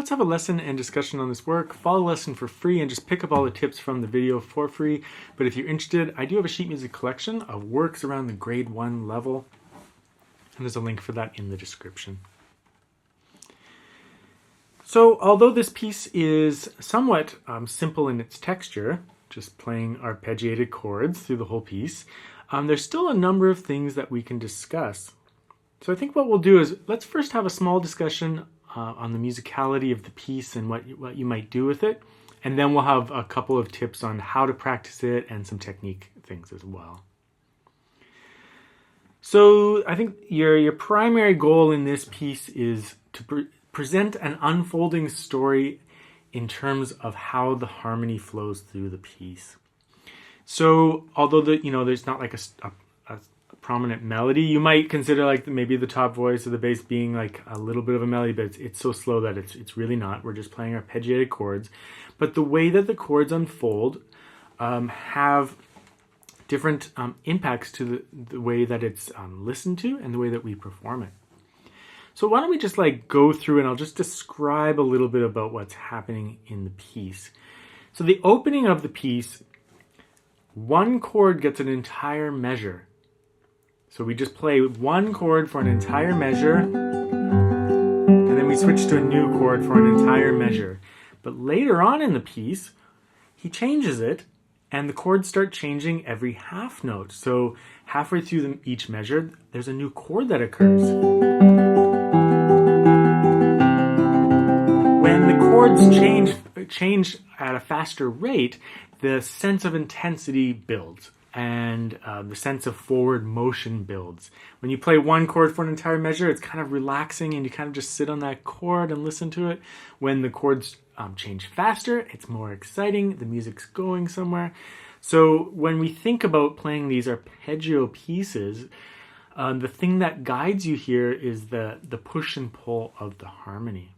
let's have a lesson and discussion on this work. Follow the lesson for free and just pick up all the tips from the video for free. But if you're interested, I do have a sheet music collection of works around the grade 1 level. And there's a link for that in the description. So although this piece is somewhat simple in its texture, just playing arpeggiated chords through the whole piece, there's still a number of things that we can discuss. So I think what we'll do is let's first have a small discussion on the musicality of the piece and what you might do with it. And then we'll have a couple of tips on how to practice it and some technique things as well. So I think your primary goal in this piece is to present an unfolding story in terms of how the harmony flows through the piece. So although there's not like a prominent melody, you might consider like maybe the top voice of the bass being like a little bit of a melody, but it's so slow that it's really not. We're just playing arpeggiated chords. But the way that the chords unfold have different impacts to the way that it's listened to and the way that we perform it. So why don't we just like go through and I'll just describe a little bit about what's happening in the piece. So the opening of the piece, one chord gets an entire measure. So we just play one chord for an entire measure, and then we switch to a new chord for an entire measure. But later on in the piece, he changes it, and the chords start changing every half note. So halfway through each measure, there's a new chord that occurs. When the chords change at a faster rate, the sense of intensity builds and the sense of forward motion builds. When you play one chord for an entire measure, it's kind of relaxing and you kind of just sit on that chord and listen to it. When the chords change faster, it's more exciting, the music's going somewhere. So when we think about playing these arpeggio pieces, the thing that guides you here is the push and pull of the harmony.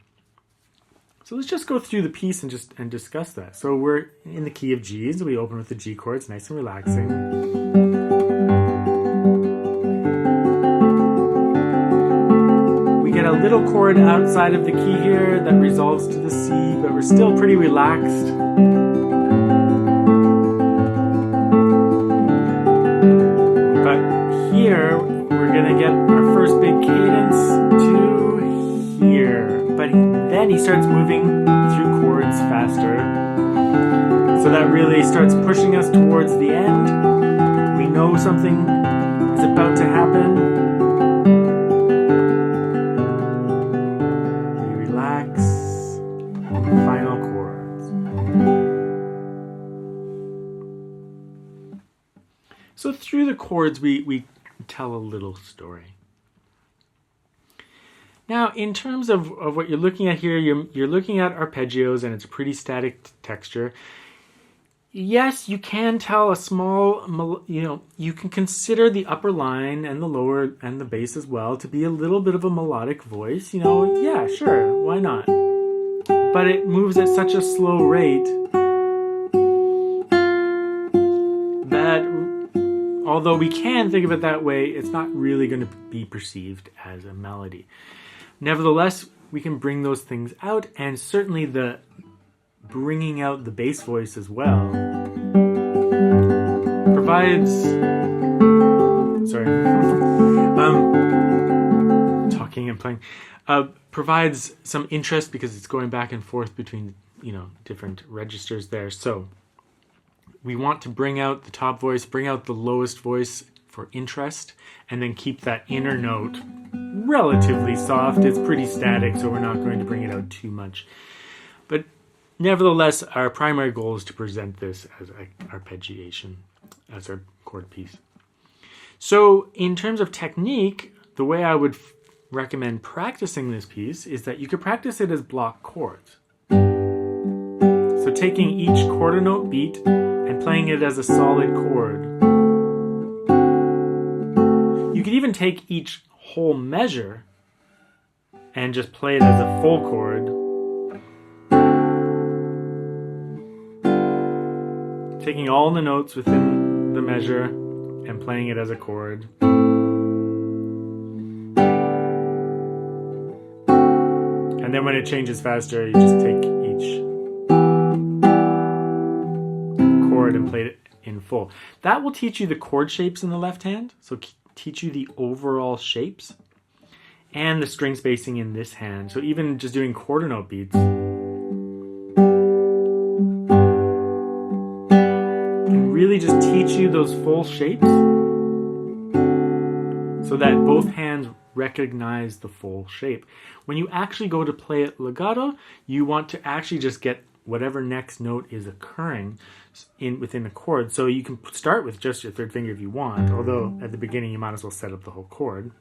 So let's just go through the piece and discuss that. So we're in the key of G's. We open with the G chords, nice and relaxing. We get a little chord outside of the key here that resolves to the C, but we're still pretty relaxed. But here, we're gonna get our first big cadence to here. But then he starts moving through chords faster. So that really starts pushing us towards the end. We know something is about to happen. We relax. Final chords. So through the chords, we tell a little story. Now, in terms of what you're looking at here, you're looking at arpeggios and it's a pretty static texture. Yes, you can tell a small, you can consider the upper line and the lower and the bass as well to be a little bit of a melodic voice. Yeah, sure, why not? But it moves at such a slow rate that although we can think of it that way, it's not really going to be perceived as a melody. Nevertheless, we can bring those things out, and certainly the bringing out the bass voice as well provides, talking and playing, provides some interest because it's going back and forth between, different registers there. So we want to bring out the top voice, bring out the lowest voice for interest, and then keep that inner note relatively soft. It's pretty static, so we're not going to bring it out too much. But nevertheless, our primary goal is to present this as arpeggiation, as our chord piece. So in terms of technique, the way I would recommend practicing this piece is that you could practice it as block chords. So taking each quarter note beat and playing it as a solid chord. You could even take each whole measure and just play it as a full chord. Taking all the notes within the measure and playing it as a chord. And then when it changes faster, you just take each chord and play it in full. That will teach you the chord shapes in the left hand, so teach you the overall shapes, and the string spacing in this hand. So even just doing quarter note beats can really just teach you those full shapes so that both hands recognize the full shape. When you actually go to play it legato, you want to actually just get whatever next note is occurring within the chord. So you can start with just your third finger if you want, although at the beginning you might as well set up the whole chord.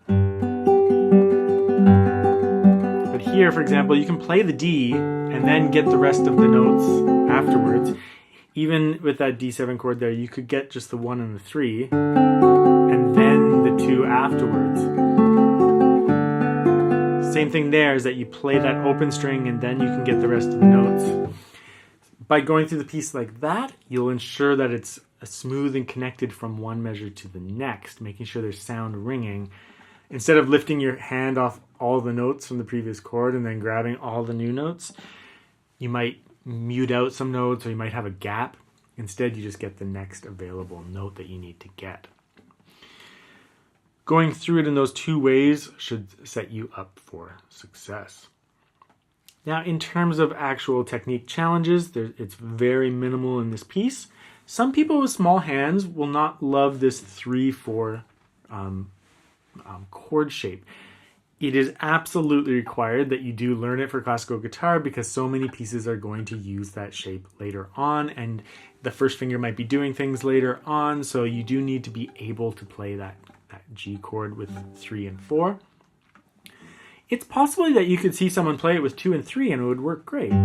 But here, for example, you can play the D and then get the rest of the notes afterwards. Even with that D7 chord there, you could get just the 1 and the 3, and then the 2 afterwards. Same thing there is that you play that open string and then you can get the rest of the notes. By going through the piece like that, you'll ensure that it's smooth and connected from one measure to the next, making sure there's sound ringing. Instead of lifting your hand off all the notes from the previous chord and then grabbing all the new notes, you might mute out some notes or you might have a gap. Instead, you just get the next available note that you need to get. Going through it in those two ways should set you up for success. Now, in terms of actual technique challenges, it's very minimal in this piece. Some people with small hands will not love this 3/4 chord shape. It is absolutely required that you do learn it for classical guitar because so many pieces are going to use that shape later on, and the first finger might be doing things later on, so you do need to be able to play that G chord with 3 and 4. It's possible that you could see someone play it with 2 and 3 and it would work great. You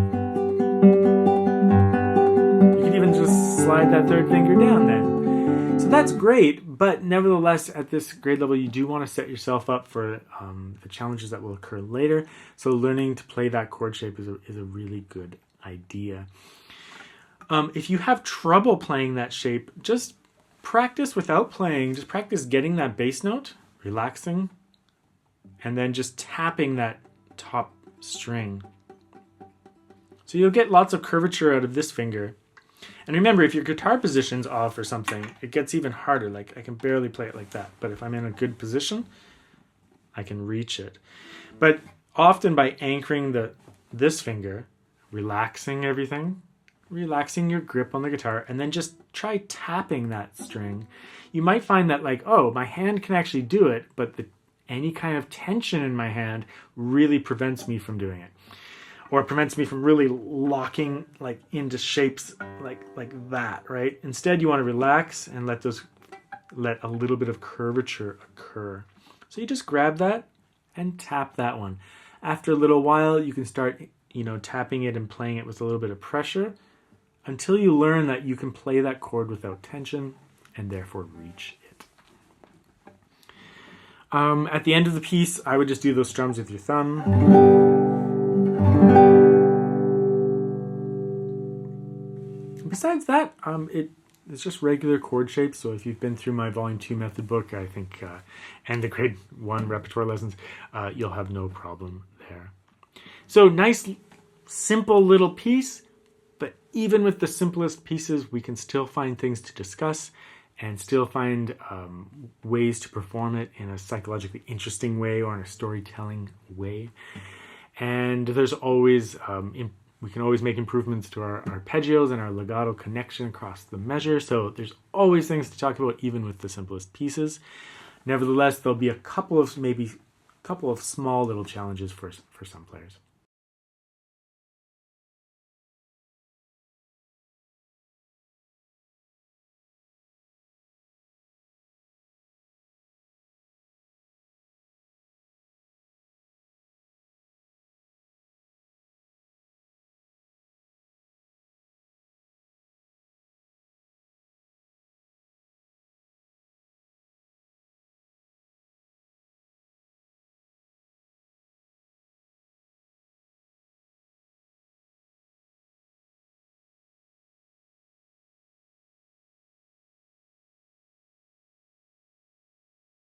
could even just slide that third finger down then. So that's great, but nevertheless, at this grade level, you do want to set yourself up for the challenges that will occur later. So learning to play that chord shape is a really good idea. If you have trouble playing that shape, just practice without playing. Just practice getting that bass note, relaxing, and then just tapping that top string. So you'll get lots of curvature out of this finger. And remember, if your guitar position's off or something, it gets even harder. Like I can barely play it like that. But if I'm in a good position, I can reach it. But often by anchoring this finger, relaxing everything, relaxing your grip on the guitar, and then just try tapping that string, you might find that like, oh, my hand can actually do it, but any kind of tension in my hand really prevents me from doing it. Or prevents me from really locking like into shapes like that, right? Instead, you want to relax and let a little bit of curvature occur. So you just grab that and tap that one. After a little while, you can start, tapping it and playing it with a little bit of pressure until you learn that you can play that chord without tension and therefore reach it. At the end of the piece, I would just do those strums with your thumb. Besides that, it's just regular chord shapes. So if you've been through my Volume 2 method book, I think, and the Grade 1 repertoire lessons, you'll have no problem there. So nice, simple little piece, but even with the simplest pieces, we can still find things to discuss and still find ways to perform it in a psychologically interesting way or in a storytelling way. And there's always we can always make improvements to our arpeggios and our legato connection across the measure. So there's always things to talk about, even with the simplest pieces. Nevertheless, there'll be a couple of small little challenges for some players.